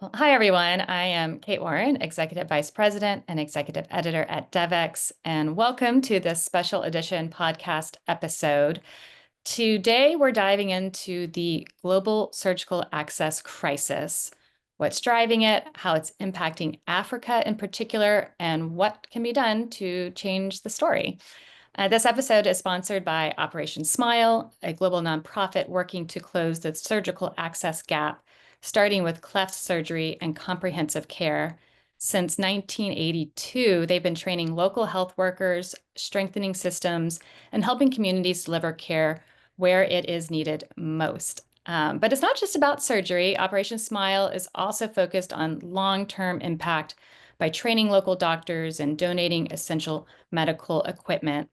Well, hi, everyone. I am Kate Warren, Executive Vice President and Executive Editor at Devex, and welcome to this special edition podcast episode. Today, we're diving into the global surgical access crisis, what's driving it, how it's impacting Africa in particular, and what can be done to change the story. This episode is sponsored by Operation Smile, a global nonprofit working to close the surgical access gap, starting with cleft surgery and comprehensive care. Since 1982, they've been training local health workers, strengthening systems, and helping communities deliver care where it is needed most. But it's not just about surgery. Operation Smile is also focused on long-term impact by training local doctors and donating essential medical equipment.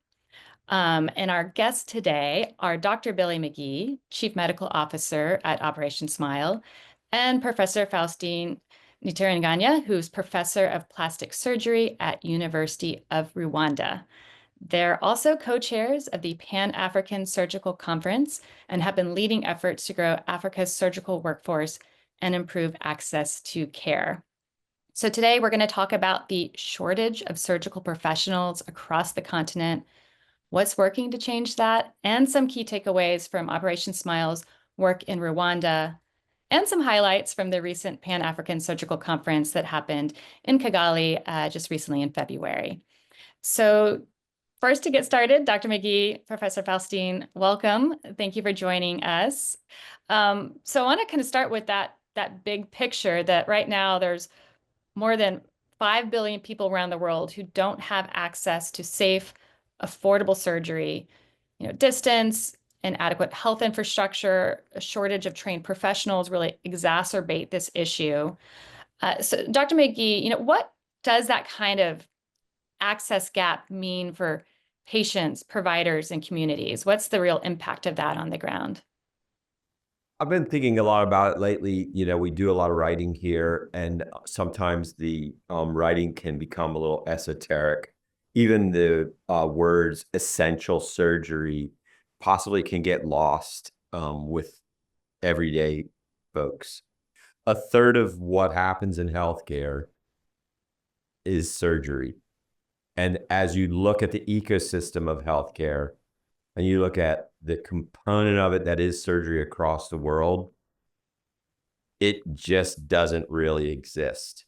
And our guests today are Dr. Billy Magee, Chief Medical Officer at Operation Smile, and Professor Faustin Ntirenganya, who's Professor of Plastic Surgery at University of Rwanda. They're also co-chairs of the Pan-African Surgical Conference and have been leading efforts to grow Africa's surgical workforce and improve access to care. So today we're going to talk about the shortage of surgical professionals across the continent, what's working to change that, and some key takeaways from Operation Smile's work in Rwanda, and some highlights from the recent Pan-African Surgical Conference that happened in Kigali just recently in February. So first, to get started, Dr. Magee, Professor Faustin, welcome. Thank you for joining us. So I want to kind of start with that big picture that right now there's more than 5 billion people around the world who don't have access to safe, affordable surgery. Distance, inadequate health infrastructure, a shortage of trained professionals really exacerbate this issue. So Dr. Magee, what does that kind of access gap mean for patients, providers, and communities? What's the real impact of that on the ground? I've been thinking a lot about it lately. We do a lot of writing here, and sometimes the writing can become a little esoteric. Even the words essential surgery possibly can get lost with everyday folks. A third of what happens in healthcare is surgery. And as you look at the ecosystem of healthcare, and you look at the component of it that is surgery across the world, it just doesn't really exist.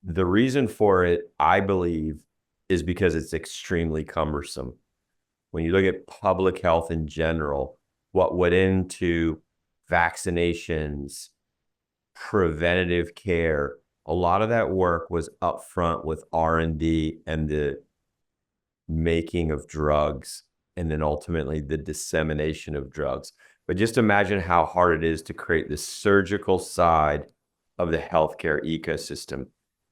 The reason for it, I believe, is because it's extremely cumbersome. When you look at public health in general, what went into vaccinations, preventative care, a lot of that work was upfront with R&D and the making of drugs, and then ultimately the dissemination of drugs. But just imagine how hard it is to create the surgical side of the healthcare ecosystem.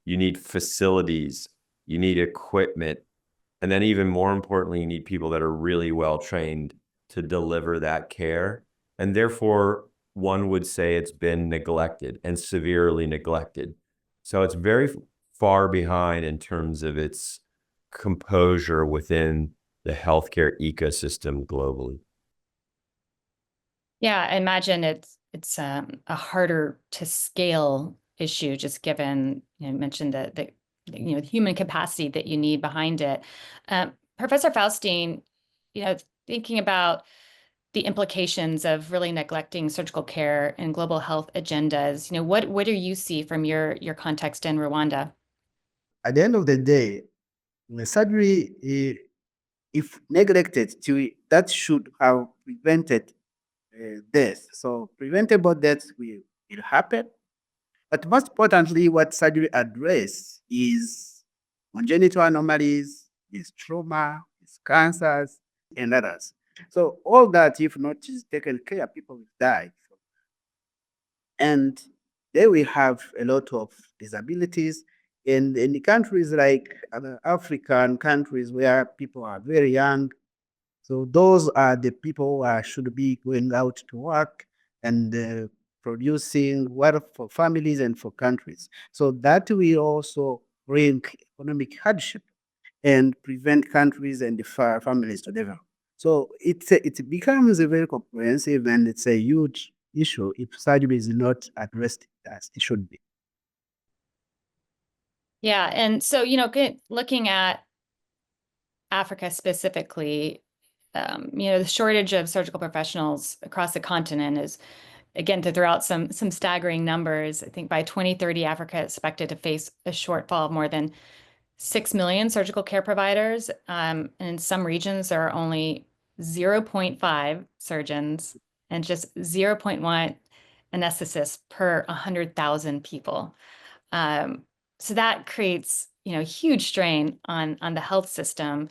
You need facilities, you need equipment, and then even more importantly, you need people that are really well trained to deliver that care. And therefore, one would say it's been neglected and severely neglected. So it's very far behind in terms of its composure within the healthcare ecosystem globally. Yeah, I imagine it's a harder to scale issue, just given you mentioned the human capacity that you need behind it. Professor Faustin, thinking about the implications of really neglecting surgical care and global health agendas, what do you see from your context in Rwanda? At the end of the day, the surgery, if neglected, that should have prevented death. So preventable deaths will happen. But most importantly, what surgery address is congenital anomalies, is trauma, is cancers, and others. So all that, if not is taken care, people will die. And they will have a lot of disabilities. And in the countries like other African countries where people are very young, so those are the people who should be going out to work and producing wealth for families and for countries. So that will also bring economic hardship and prevent countries and the families to develop. So it becomes a very comprehensive and it's a huge issue if surgery is not addressed as it should be. Yeah, and so, looking at Africa specifically, the shortage of surgical professionals across the continent is, again, to throw out some staggering numbers. I think by 2030, Africa is expected to face a shortfall of more than 6 million surgical care providers. And in some regions, there are only 0.5 surgeons and just 0.1 anesthetists per 100,000 people. So that creates, huge strain on the health system.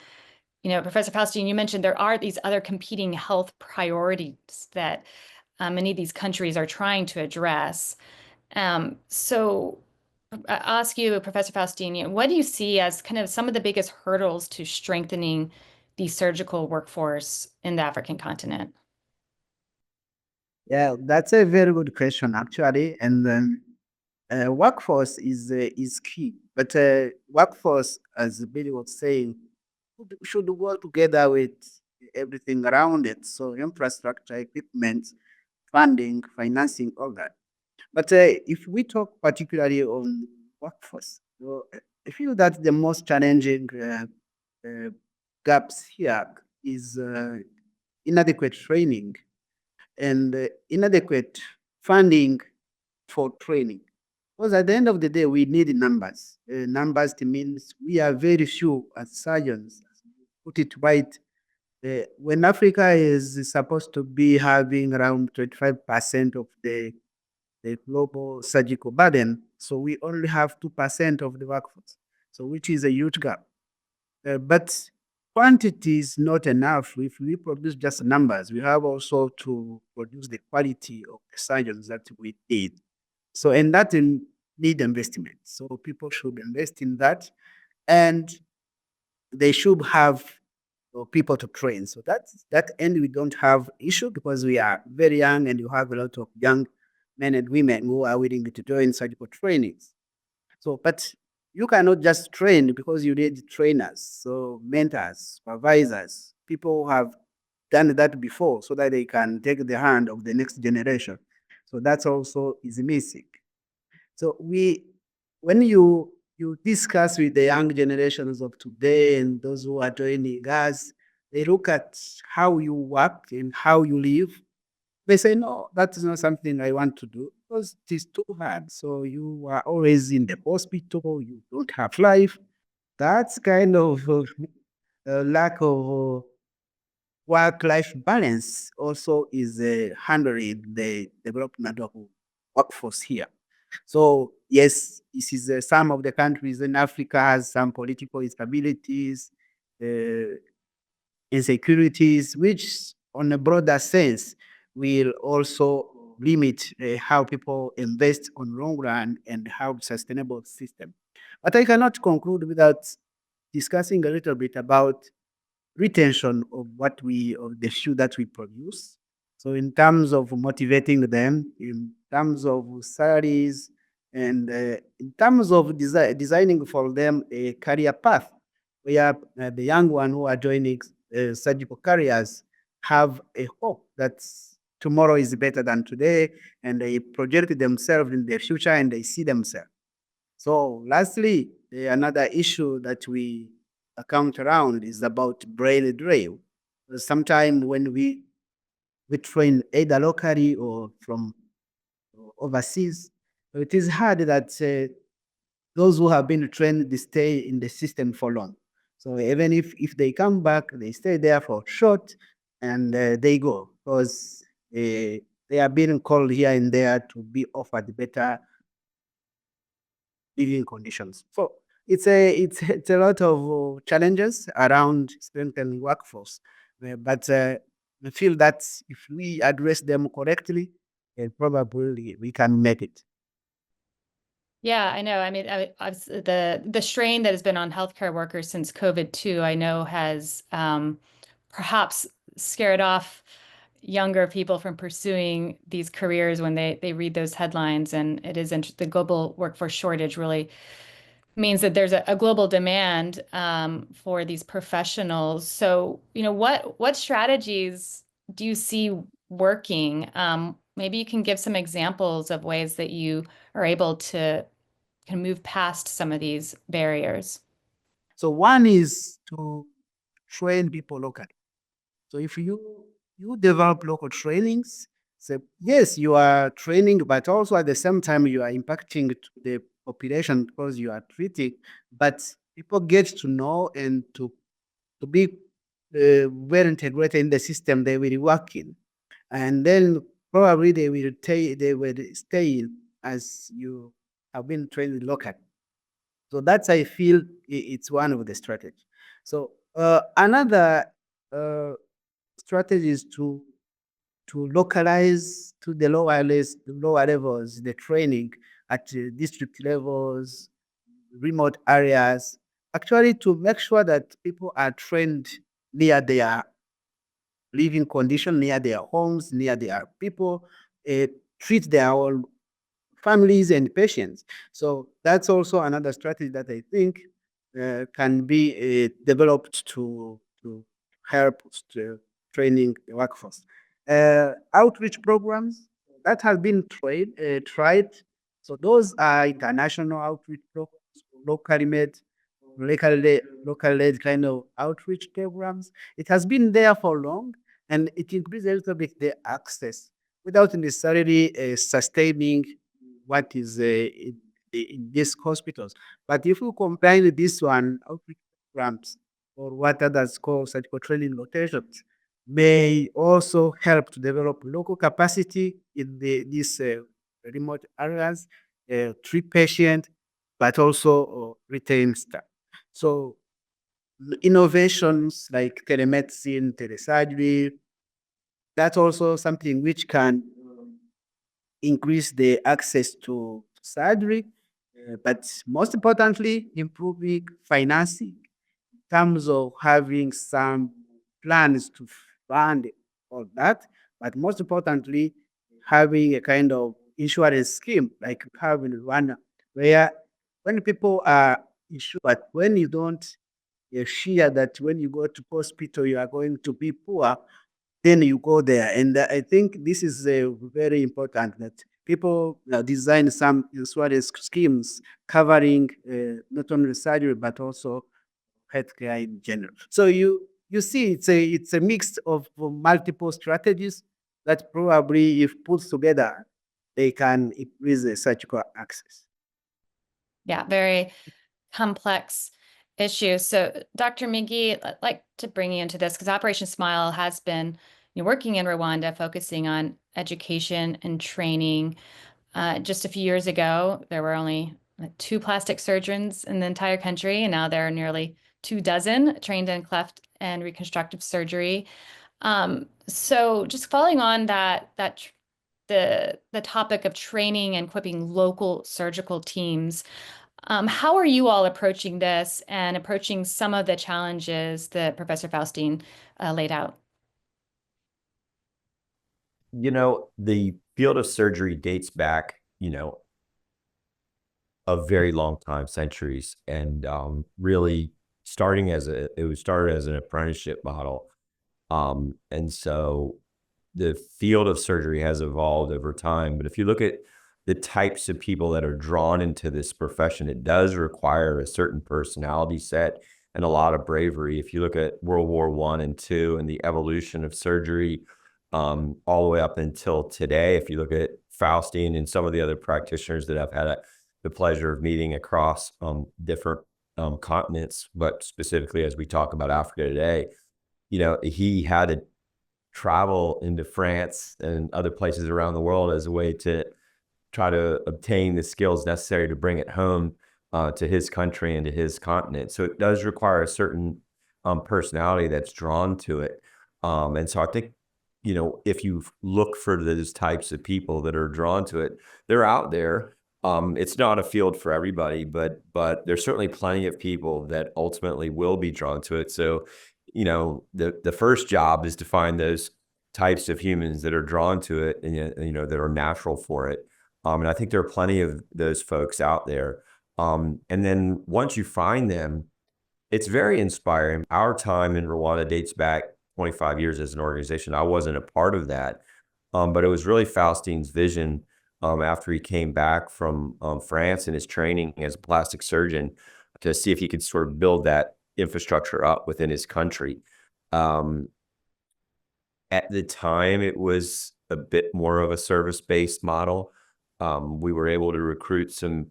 Professor Faustin, you mentioned there are these other competing health priorities that many of these countries are trying to address. So I'll ask you, Professor Faustin, what do you see as kind of some of the biggest hurdles to strengthening the surgical workforce in the African continent? Yeah, that's a very good question, actually. And workforce is key. But workforce, as Billy was saying, should work together with everything around it. So infrastructure, equipment, funding, financing, all that. But if we talk particularly on workforce, I feel that the most challenging uh, gaps here is inadequate training and inadequate funding for training. Because at the end of the day, we need numbers. Numbers means we are very few as surgeons. Put it right. When Africa is supposed to be having around 25% of the global surgical burden, so we only have 2% of the workforce, so which is a huge gap. But quantity is not enough. If we produce just numbers, we have also to produce the quality of the surgeons that we need. So, and that need investment. So people should invest in that, and they should have people to train. So that end we don't have issue because we are very young, and you have a lot of young men and women who are willing to join surgical trainings. So, but you cannot just train because you need trainers, so mentors, supervisors, people who have done that before so that they can take the hand of the next generation. So that's also is missing. So when you discuss with the young generations of today and those who are joining us, they look at how you work and how you live. They say, no, that is not something I want to do because it is too hard. So you are always in the hospital, you don't have life. That's kind of a lack of work-life balance also is hindering the development of workforce here. So yes, this is some of the countries in Africa has some political instabilities, uh, insecurities, which on a broader sense will also limit how people invest on long run and how sustainable system. But I cannot conclude without discussing a little bit about retention of of the shoe that we produce. So in terms of motivating them, in terms of salaries, and in terms of designing for them a career path, where the young one who are joining surgical careers have a hope that tomorrow is better than today, and they project themselves in the future and they see themselves. So lastly, another issue that we account around is about brain drain. Sometimes when we train either locally or from overseas, it is hard that those who have been trained, they stay in the system for long. So even if they come back, they stay there for short and they go because they are being called here and there to be offered better living conditions. So it's a lot of challenges around strengthening workforce, but I feel that if we address them correctly, probably we can make it. Yeah, I know. I mean, the strain that has been on healthcare workers since COVID too, I know has perhaps scared off younger people from pursuing these careers when they read those headlines. And it is the global workforce shortage really means that there's a global demand for these professionals. So, what strategies do you see working? Maybe you can give some examples of ways that you are able to can move past some of these barriers. So one is to train people locally. So if you develop local trainings, so yes, you are training, but also at the same time you are impacting to the population because you are treating. But people get to know and to be well integrated in the system they will work in, and then probably they will stay as you have been trained locally. So that's I feel it's one of the strategies. So another uh, strategy is to localize to the lower levels, the training at district levels, remote areas, actually to make sure that people are trained near their living condition, near their homes, near their people, treat their own families and patients. So that's also another strategy that I think can be developed to help training the workforce. Outreach programs that have been tried. So those are international outreach programs, locally made, local led kind of outreach programs. It has been there for long, and it increases a little bit the access without necessarily sustaining what is in these hospitals. But if you combine this one, outreach programs, or what others call surgical training rotations, may also help to develop local capacity in these remote areas, treat patients, but also retain staff. So innovations like telemedicine, telesurgery, that's also something which can increase the access to surgery, but most importantly, improving financing in terms of having some plans to fund all that. But most importantly, having a kind of insurance scheme like we have in Rwanda, where when people are insured, when you don't share that when you go to hospital, you are going to be poor, then you go there. And I think this is very important that people design some insurance schemes covering not only surgery but also healthcare in general. So you see, it's a mix of multiple strategies that probably, if put together, they can increase the surgical access. Yeah, very complex issue. So, Dr. Magee, I'd like to bring you into this because Operation Smile has been working in Rwanda, focusing on education and training. Just a few years ago, there were only 2 plastic surgeons in the entire country, and now there are nearly 24 trained in cleft and reconstructive surgery. So, just following on the topic of training and equipping local surgical teams, how are you all approaching this and approaching some of the challenges that Professor Faustin laid out? The field of surgery dates back, a very long time, centuries, and really it was started as an apprenticeship model. And so the field of surgery has evolved over time. But if you look at the types of people that are drawn into this profession, it does require a certain personality set and a lot of bravery. If you look at World War I and II and the evolution of surgery, all the way up until today, if you look at Faustin and some of the other practitioners that I've had the pleasure of meeting across different continents, but specifically as we talk about Africa today, he had to travel into France and other places around the world as a way to try to obtain the skills necessary to bring it home to his country and to his continent. So it does require a certain personality that's drawn to it. And so I think, if you look for those types of people that are drawn to it, they're out there. It's not a field for everybody, but there's certainly plenty of people that ultimately will be drawn to it. So, the first job is to find those types of humans that are drawn to it and, that are natural for it. And I think there are plenty of those folks out there. And then once you find them, it's very inspiring. Our time in Rwanda dates back 25 years as an organization. I wasn't a part of that. But it was really Faustin's vision after he came back from France and his training as a plastic surgeon to see if he could sort of build that infrastructure up within his country. Um, at the time, it was a bit more of a service-based model. We were able to recruit some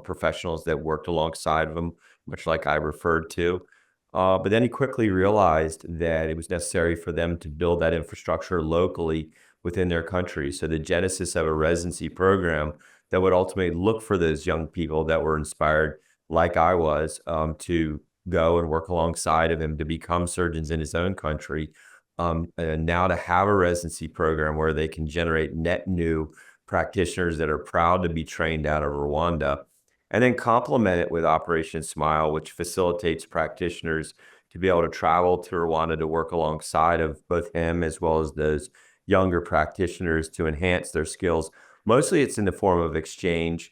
professionals that worked alongside of him, much like I referred to. But then he quickly realized that it was necessary for them to build that infrastructure locally within their country. So the genesis of a residency program that would ultimately look for those young people that were inspired, like I was, to go and work alongside of him to become surgeons in his own country. And now to have a residency program where they can generate net new practitioners that are proud to be trained out of Rwanda, and then complement it with Operation Smile, which facilitates practitioners to be able to travel to Rwanda to work alongside of both him as well as those younger practitioners to enhance their skills. Mostly it's in the form of exchange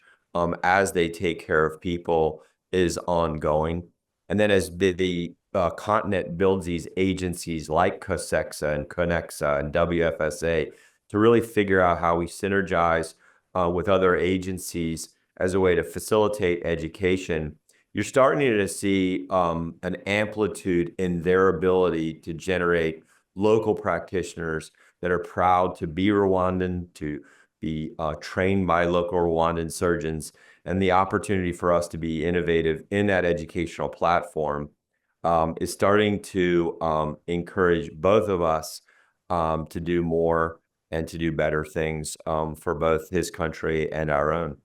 as they take care of people is ongoing. And then as the continent builds these agencies like COSEXA and CONEXA and WFSA to really figure out how we synergize with other agencies as a way to facilitate education, you're starting to see an amplitude in their ability to generate local practitioners that are proud to be Rwandan, to be trained by local Rwandan surgeons, and the opportunity for us to be innovative in that educational platform is starting to encourage both of us to do more and to do better things for both his country and our own.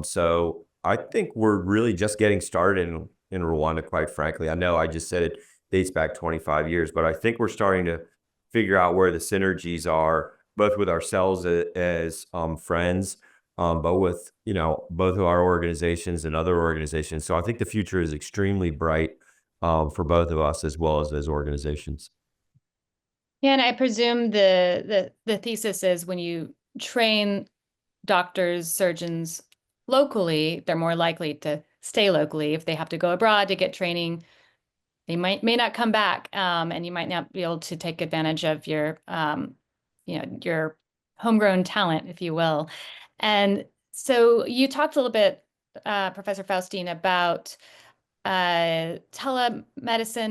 So I think we're really just getting started in Rwanda, quite frankly. I know I just said it dates back 25 years, but I think we're starting to figure out where the synergies are, both with ourselves as friends, but with, both of our organizations and other organizations. So I think the future is extremely bright for both of us as well as those organizations. Yeah, and I presume the thesis is when you train doctors, surgeons locally, they're more likely to stay locally. If they have to go abroad to get training, they may not come back, and you might not be able to take advantage of your your homegrown talent, if you will. And so you talked a little bit, Professor Faustin, about telemedicine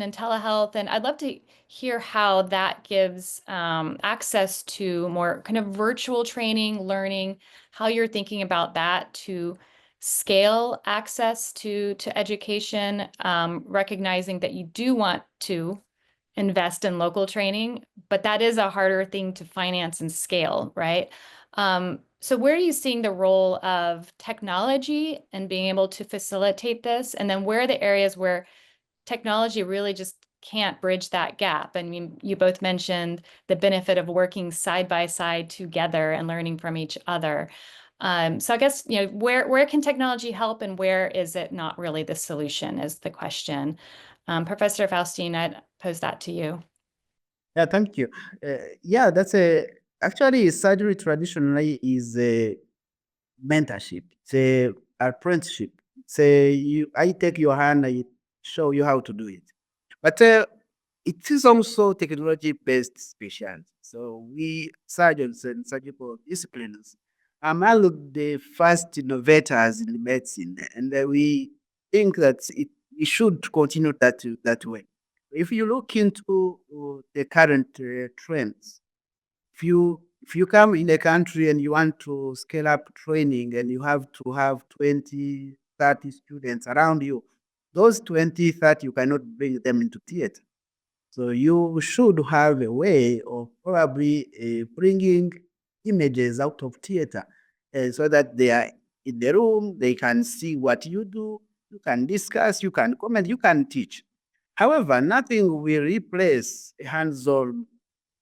and telehealth, and I'd love to hear how that gives access to more kind of virtual training, learning, how you're thinking about that to scale access to education, recognizing that you do want to invest in local training, but that is a harder thing to finance and scale, right? So where are you seeing the role of technology and being able to facilitate this? And then where are the areas where technology really just can't bridge that gap? I mean, you both mentioned the benefit of working side by side together and learning from each other. So I guess, where can technology help and where is it not really the solution is the question. Professor Faustin, I'd pose that to you. Yeah, thank you. Yeah, actually surgery traditionally is a mentorship. It's a apprenticeship. I take your hand, I show you how to do it. But it is also technology-based specialty. So we surgeons and surgical disciplines are among the first innovators in medicine, and we think that we should continue that way. If you look into the current trends, if you come in a country and you want to scale up training and you have to have 20, 30 students around you, those 20, 30, you cannot bring them into theater. So you should have a way of probably bringing images out of theater so that they are in the room, they can see what you do, you can discuss, you can comment, you can teach. However, nothing will replace hands-on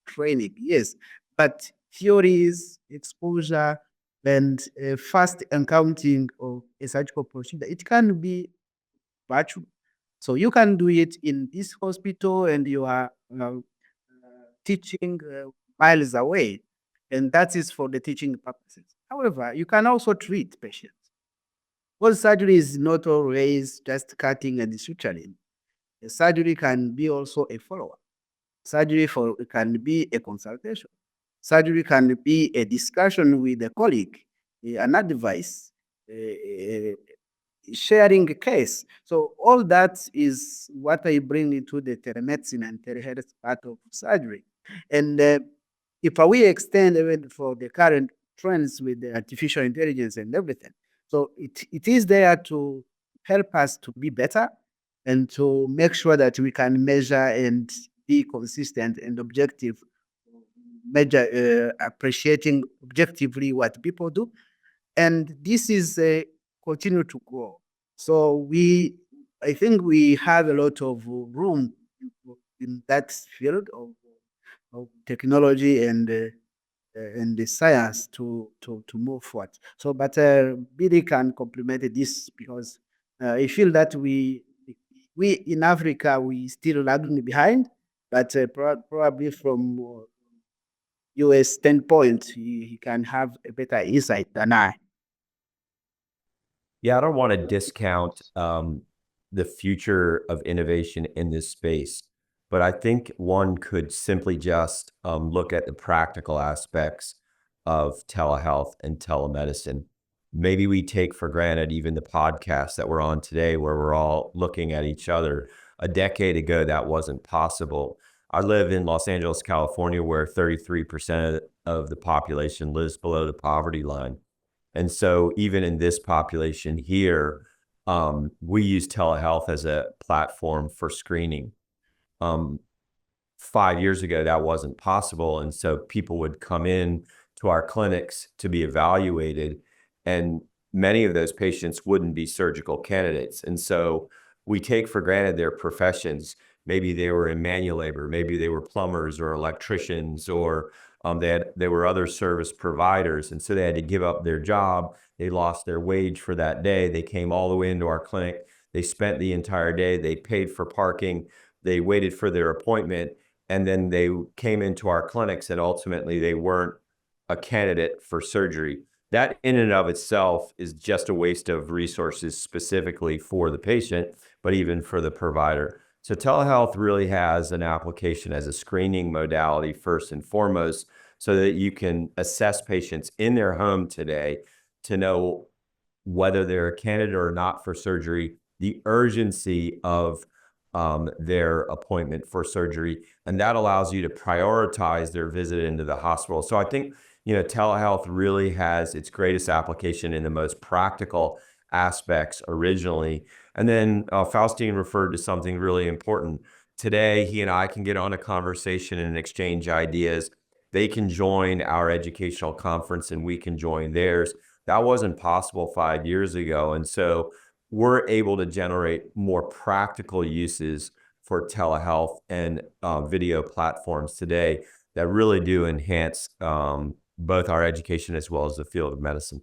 training, yes, but theories, exposure, and fast encountering of a surgical procedure, it can be virtual. So you can do it in this hospital and you are teaching miles away, and that is for the teaching purposes. However, you can also treat patients. Because surgery is not always just cutting and suturing. A surgery can be also a follow-up. Surgery can be a consultation. surgery can be a discussion with a colleague, an advice, sharing a case. So all that is what I bring into the telemedicine and telehealth part of surgery. And if we extend even for the current trends with the artificial intelligence and everything, so it is there to help us to be better and to make sure that we can measure and be consistent and objective, measure, appreciating objectively what people do. And this is continue to grow. So I think we have a lot of room in that field of technology and the science to move forward. So, but Billy can complement this because I feel that we in Africa we still lagging behind, but probably from US standpoint, he can have a better insight than I. Yeah, I don't want to discount the future of innovation in this space, but I think one could simply just look at the practical aspects of telehealth and telemedicine. Maybe we take for granted even the podcast that we're on today, where we're all looking at each other. A decade ago, that wasn't possible. I live in Los Angeles, California, where 33% of the population lives below the poverty line. And so even in this population here, we use telehealth as a platform for screening. 5 years ago, that wasn't possible. And so people would come in to our clinics to be evaluated, and many of those patients wouldn't be surgical candidates. And so we take for granted their professions. Maybe they were in manual labor, maybe they were plumbers or electricians, or they were other service providers. And so they had to give up their job. They lost their wage for that day. They came all the way into our clinic. They spent the entire day. They paid for parking. They waited for their appointment. And then they came into our clinics, and ultimately they weren't a candidate for surgery. That in and of itself is just a waste of resources specifically for the patient, but even for the provider. So telehealth really has an application as a screening modality first and foremost, so that you can assess patients in their home today to know whether they're a candidate or not for surgery, the urgency of their appointment for surgery, and that allows you to prioritize their visit into the hospital. So I think, telehealth really has its greatest application in the most practical aspects originally. And then Faustin referred to something really important. Today, he and I can get on a conversation and exchange ideas. They can join our educational conference and we can join theirs. That wasn't possible 5 years ago. And so we're able to generate more practical uses for telehealth and video platforms today that really do enhance both our education as well as the field of medicine.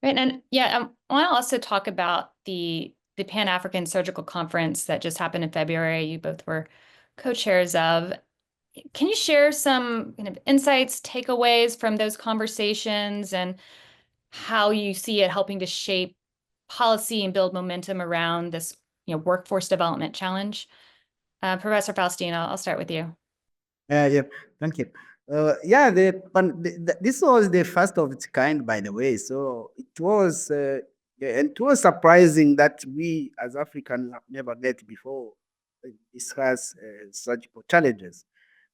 Right. And yeah, I want to also talk about the Pan-African Surgical Conference that just happened in February. You both were co-chairs of. Can you share some kind of insights, takeaways from those conversations, and how you see it helping to shape policy and build momentum around this, workforce development challenge? Professor Faustin, I'll start with you. Yeah, thank you. Yeah, this was the first of its kind, by the way. So it was, yeah, and it was surprising that we as Africans have never met before discuss surgical challenges.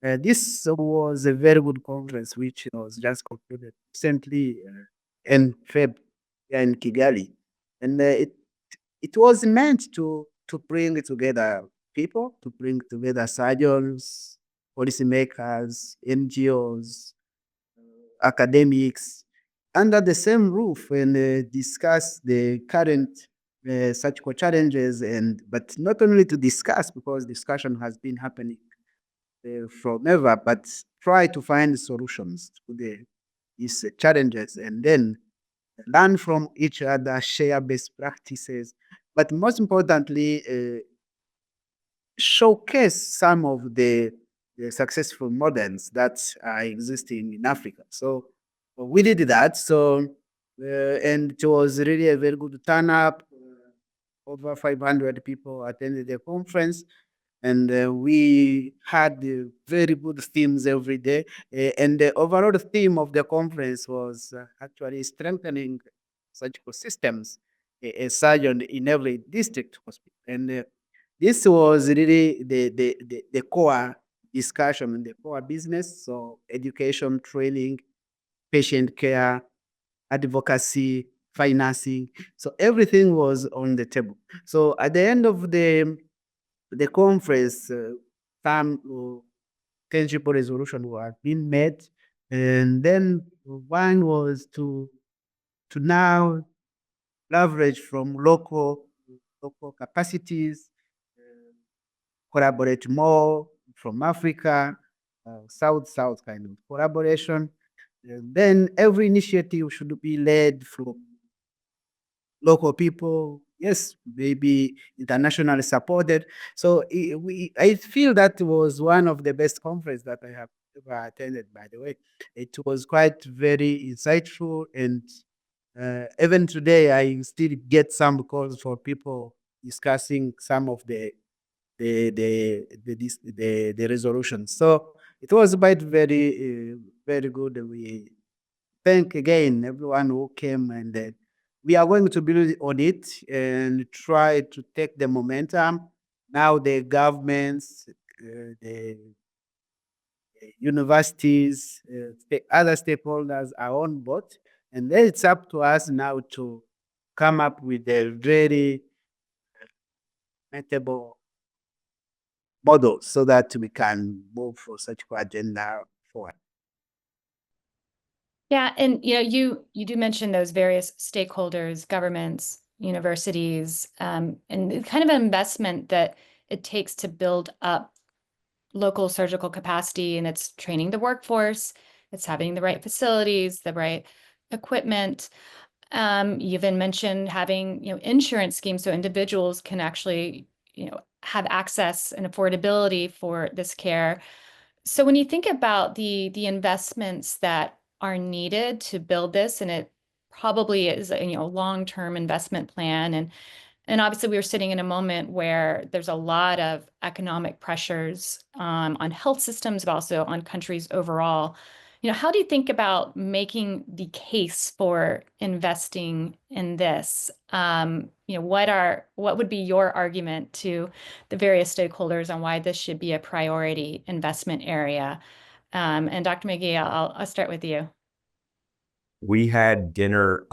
This was a very good conference, which was just concluded recently in Feb here in Kigali, and it was meant to bring together people, to bring together surgeons, policymakers, NGOs, academics, under the same roof and discuss the current surgical challenges, but not only to discuss, because discussion has been happening forever, but try to find solutions to these challenges, and then learn from each other, share best practices, but most importantly, showcase some of the successful models that are existing in Africa. So we did that. So and it was really a very good turn up. Over 500 people attended the conference. And we had very good themes every day. And the overall theme of the conference was actually strengthening surgical systems, a surgeon in every district hospital. And this was really the core discussion and the core business. So education, training, patient care, advocacy, financing. So everything was on the table. So at the end of the conference, some tangible resolution were being made, and then one was to now leverage from local capacities, collaborate more from Africa, South-South kind of collaboration. And then every initiative should be led from local people, yes, maybe internationally supported. So I feel that was one of the best conferences that I have ever attended, by the way. It was quite very insightful, and even today, I still get some calls for people discussing some of the resolutions. So it was quite very good. We thank again everyone who came, and we are going to build on it and try to take the momentum. Now the governments, the universities, other stakeholders are on board, and then it's up to us now to come up with a very measurable model so that we can move for such agenda forward. Yeah, and you do mention those various stakeholders, governments, universities, and the kind of investment that it takes to build up local surgical capacity, and it's training the workforce, it's having the right facilities, the right equipment. You even mentioned having, insurance schemes so individuals can actually, have access and affordability for this care. So when you think about the investments that are needed to build this, and it probably is a long-term investment plan, and obviously we are sitting in a moment where there's a lot of economic pressures on health systems, but also on countries overall. How do you think about making the case for investing in this? What would be your argument to the various stakeholders on why this should be a priority investment area? And Dr. Magee, I'll start with you. We had dinner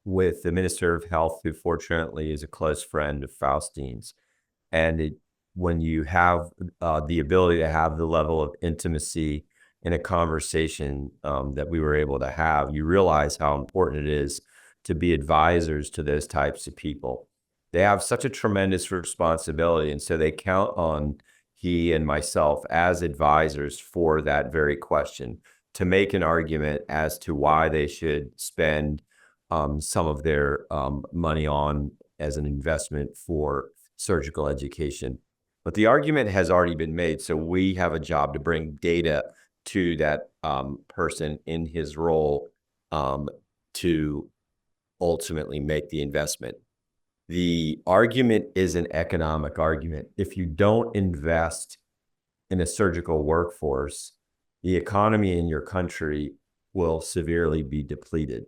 with the Minister of Health, who fortunately is a close friend of Faustin's. And when you have the ability to have the level of intimacy in a conversation that we were able to have, you realize how important it is to be advisors to those types of people. They have such a tremendous responsibility, and so they count on he and myself as advisors for that very question, to make an argument as to why they should spend some of their money on as an investment for surgical education. But the argument has already been made, so we have a job to bring data to that person in his role to ultimately make the investment. The argument is an economic argument. If you don't invest in a surgical workforce, the economy in your country will severely be depleted.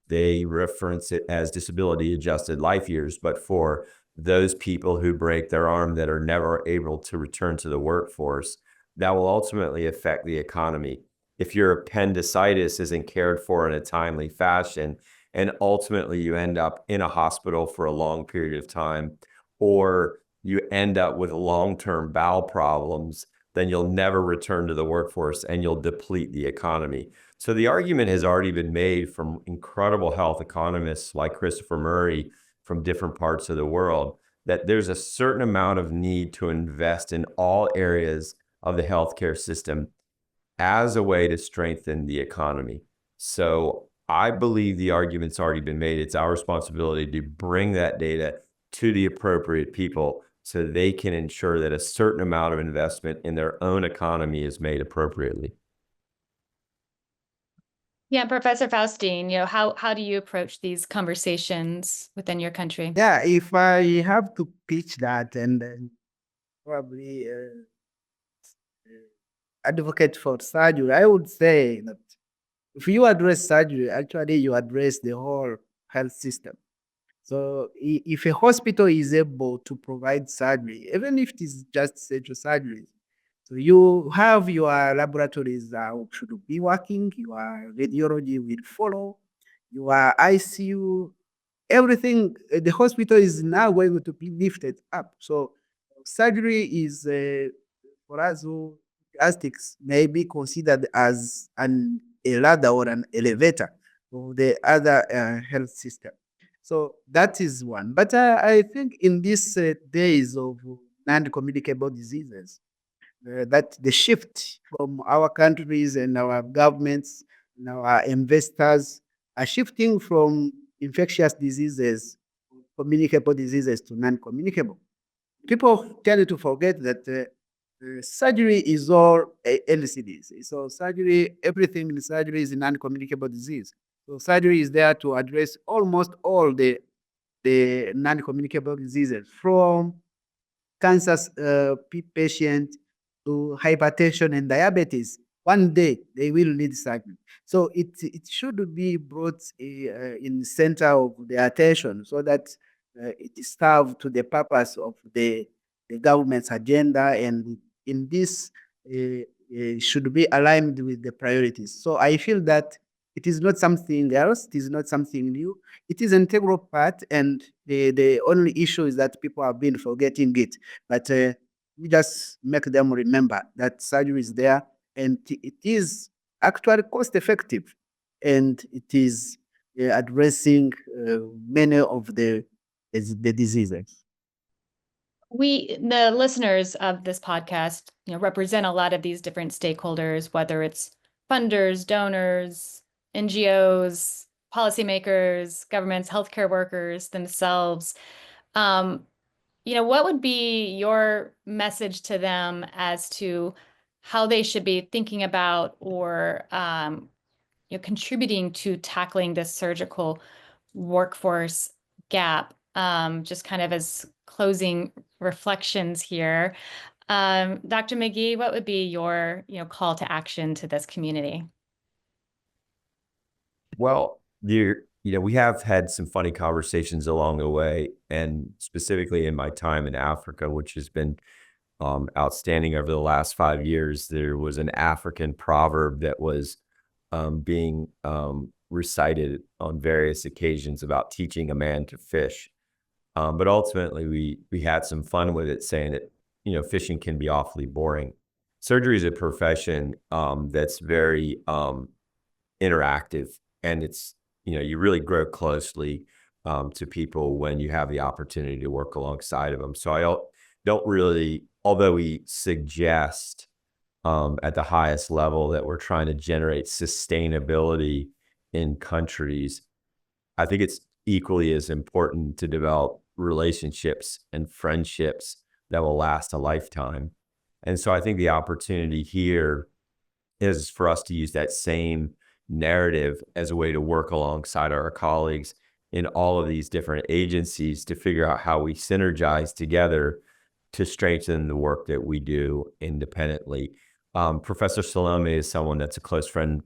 They reference it as disability adjusted life years, but for those people who break their arm that are never able to return to the workforce, that will ultimately affect the economy. If your appendicitis isn't cared for in a timely fashion, and ultimately you end up in a hospital for a long period of time, or you end up with long-term bowel problems, then you'll never return to the workforce and you'll deplete the economy. So the argument has already been made from incredible health economists like Christopher Murray from different parts of the world, that there's a certain amount of need to invest in all areas of the healthcare system as a way to strengthen the economy. So I believe the argument's already been made. It's our responsibility to bring that data to the appropriate people so they can ensure that a certain amount of investment in their own economy is made appropriately. Yeah, Professor Faustin, how do you approach these conversations within your country? Yeah, if I have to pitch that, and probably advocate for surgery, I would say that if you address surgery, actually you address the whole health system. So if a hospital is able to provide surgery, even if it is just central surgery, so you have your laboratories that should be working, your radiology will follow, your ICU, everything, the hospital is now going to be lifted up. So surgery is, for us who plastics may be considered as a ladder or an elevator of the other health system. So that is one. But I think in these days of non-communicable diseases, that the shift from our countries and our governments and our investors are shifting from infectious diseases, communicable diseases to non-communicable. People tend to forget that surgery is all LCDs. So surgery, everything in surgery is a non-communicable disease. So surgery is there to address almost all the non-communicable diseases, from cancer patient to hypertension and diabetes. One day they will need surgery. So it should be brought in the center of the attention so that it is served to the purpose of the government's agenda, and in this should be aligned with the priorities. So I feel that it is not something else, it is not something new, it is an integral part, and the only issue is that people have been forgetting it. But we just make them remember that surgery is there, and it is actually cost effective, and it is addressing many of the diseases. The listeners of this podcast, represent a lot of these different stakeholders, whether it's funders, donors, NGOs, policymakers, governments, healthcare workers themselves. What would be your message to them as to how they should be thinking about or contributing to tackling this surgical workforce gap? Just kind of as closing reflections here. Dr. Magee, what would be your call to action to this community? Well, we have had some funny conversations along the way, and specifically in my time in Africa, which has been outstanding over the last 5 years. There was an African proverb that was being recited on various occasions about teaching a man to fish. But ultimately, we had some fun with it, saying that fishing can be awfully boring. Surgery is a profession that's very interactive, and it's you really grow closely to people when you have the opportunity to work alongside of them. So I don't really, although we suggest at the highest level that we're trying to generate sustainability in countries, I think it's equally as important to develop relationships and friendships that will last a lifetime. And so I think the opportunity here is for us to use that same narrative as a way to work alongside our colleagues in all of these different agencies to figure out how we synergize together to strengthen the work that we do independently. Professor Salome is someone that's a close friend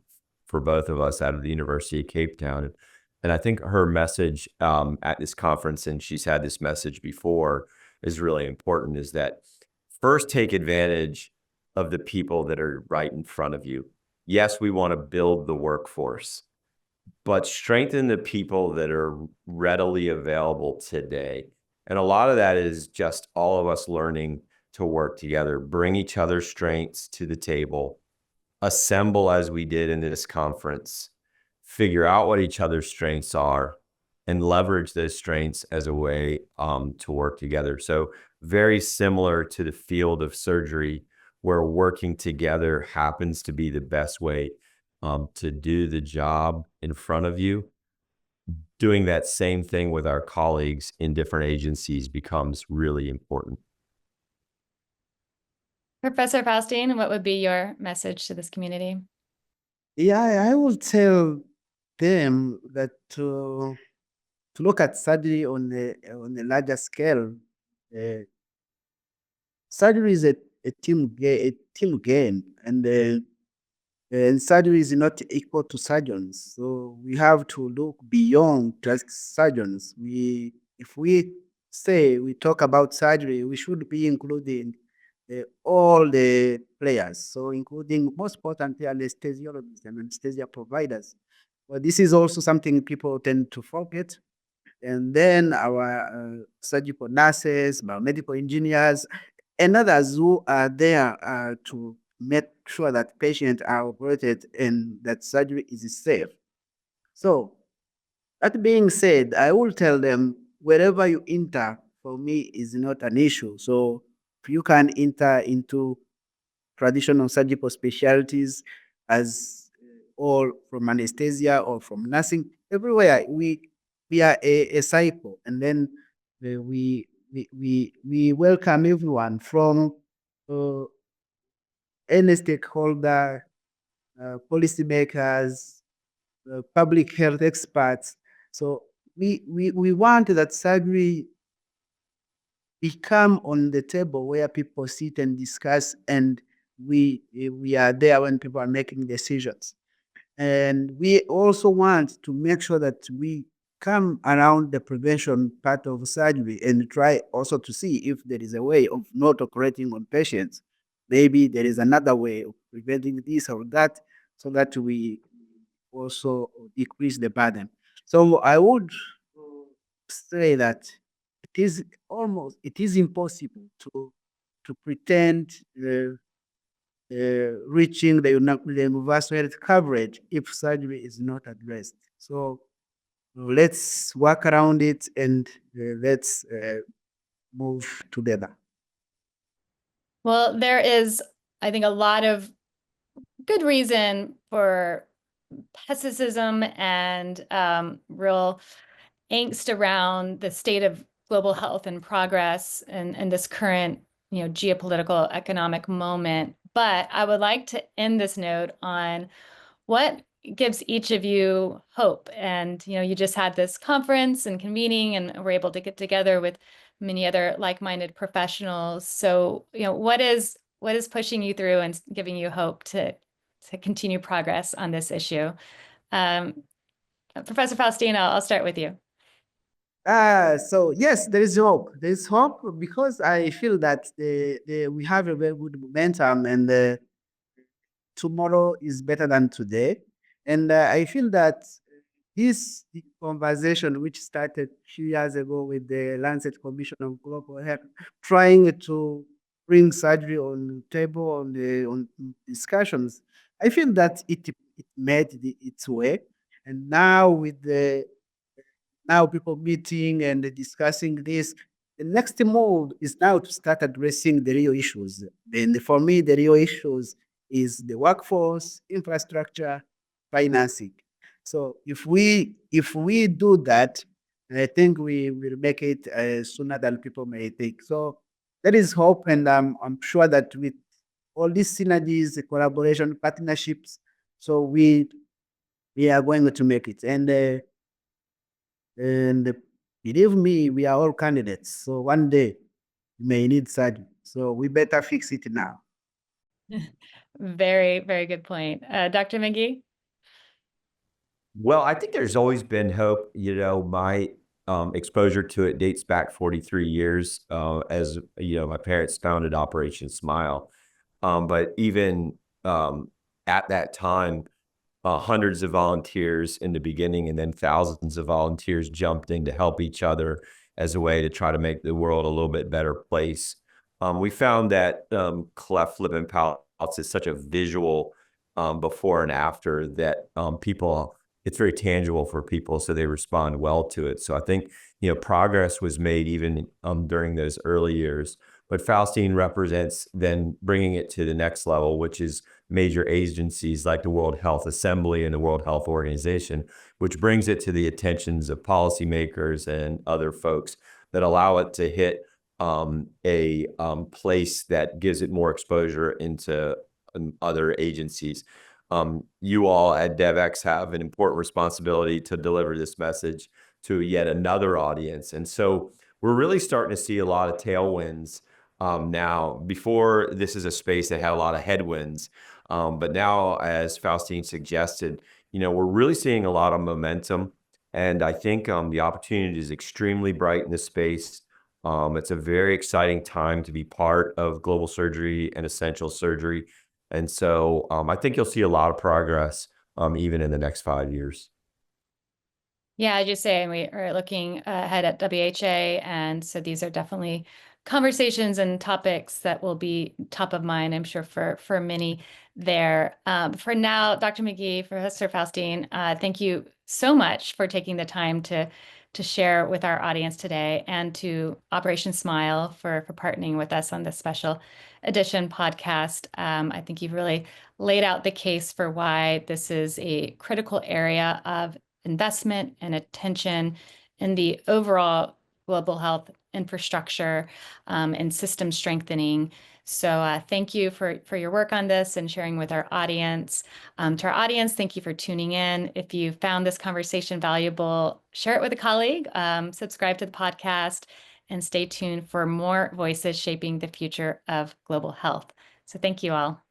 for both of us out of the University of Cape Town. And I think her message at this conference, and she's had this message before, is really important, is that first take advantage of the people that are right in front of you. Yes, we want to build the workforce, but strengthen the people that are readily available today. And a lot of that is just all of us learning to work together, bring each other's strengths to the table, assemble as we did in this conference, figure out what each other's strengths are, and leverage those strengths as a way to work together. So very similar to the field of surgery, where working together happens to be the best way to do the job in front of you. Doing that same thing with our colleagues in different agencies becomes really important. Professor Faustin, what would be your message to this community? Yeah, I will tell them that to look at surgery on a larger scale, uh, surgery is a team game, and surgery is not equal to surgeons. So we have to look beyond just surgeons. If we say we talk about surgery, we should be including all the players. So including most importantly anesthesiologists and anesthesia providers. But this is also something people tend to forget. And then our surgical nurses, biomedical engineers, and others who are there to make sure that patients are operated and that surgery is safe. So, that being said, I will tell them wherever you enter, for me, is not an issue. So, if you can enter into traditional surgical specialties as or from anesthesia or from nursing, everywhere we are a cycle, and then we welcome everyone from uh, any stakeholder, policymakers, public health experts. So we want that surgery become on the table where people sit and discuss, and we are there when people are making decisions. And we also want to make sure that we come around the prevention part of surgery and try also to see if there is a way of not operating on patients. Maybe there is another way of preventing this or that, so that we also decrease the burden. So I would say that it is impossible to pretend reaching the universal health coverage if surgery is not addressed. So let's work around it, and let's move together. Well, there is, I think, a lot of good reason for pessimism and real angst around the state of global health and progress and this current, geopolitical economic moment. But I would like to end this note on what gives each of you hope. And, you just had this conference and convening and were able to get together with many other like-minded professionals. So, what is pushing you through and giving you hope to continue progress on this issue? Professor Faustin, I'll start with you. So yes, there is hope. There is hope because I feel that we have a very good momentum, and tomorrow is better than today. And I feel that this conversation, which started a few years ago with the Lancet Commission on Global Health, trying to bring surgery on the table on discussions, I feel that it made its way. And now with the now people meeting and discussing this. The next move is now to start addressing the real issues. And for me, the real issues is the workforce, infrastructure, financing. So if we do that, I think we will make it sooner than people may think. So there is hope, and I'm sure that with all these synergies, the collaboration, partnerships, so we are going to make it. And believe me, we are all candidates. So one day we may need surgery. So we better fix it now. Very, very good point. Dr. Magee? Well, I think there's always been hope. My exposure to it dates back 43 years as, my parents founded Operation Smile. But even at that time, hundreds of volunteers in the beginning, and then thousands of volunteers jumped in to help each other as a way to try to make the world a little bit better place. We found that cleft lip and palate is such a visual before and after that people, it's very tangible for people, so they respond well to it. So I think, progress was made even during those early years. But Faustin represents then bringing it to the next level, which is major agencies like the World Health Assembly and the World Health Organization, which brings it to the attentions of policymakers and other folks that allow it to hit a place that gives it more exposure into other agencies. You all at Devex have an important responsibility to deliver this message to yet another audience. And so we're really starting to see a lot of tailwinds now. Before, this is a space that had a lot of headwinds, but now, as Faustin suggested, we're really seeing a lot of momentum, and I think the opportunity is extremely bright in this space. It's a very exciting time to be part of global surgery and essential surgery, and so I think you'll see a lot of progress even in the next 5 years. Yeah, as you say, we are looking ahead at WHA, and so these are definitely conversations and topics that will be top of mind, I'm sure, for many there. For now, Dr. Magee, Professor Faustin, thank you so much for taking the time to share with our audience today, and to Operation Smile for partnering with us on this special edition podcast. I think you've really laid out the case for why this is a critical area of investment and attention in the overall global health infrastructure and system strengthening. So thank you for your work on this and sharing with our audience. To our audience, thank you for tuning in. If you found this conversation valuable, share it with a colleague, subscribe to the podcast, and stay tuned for more voices shaping the future of global health. So thank you all.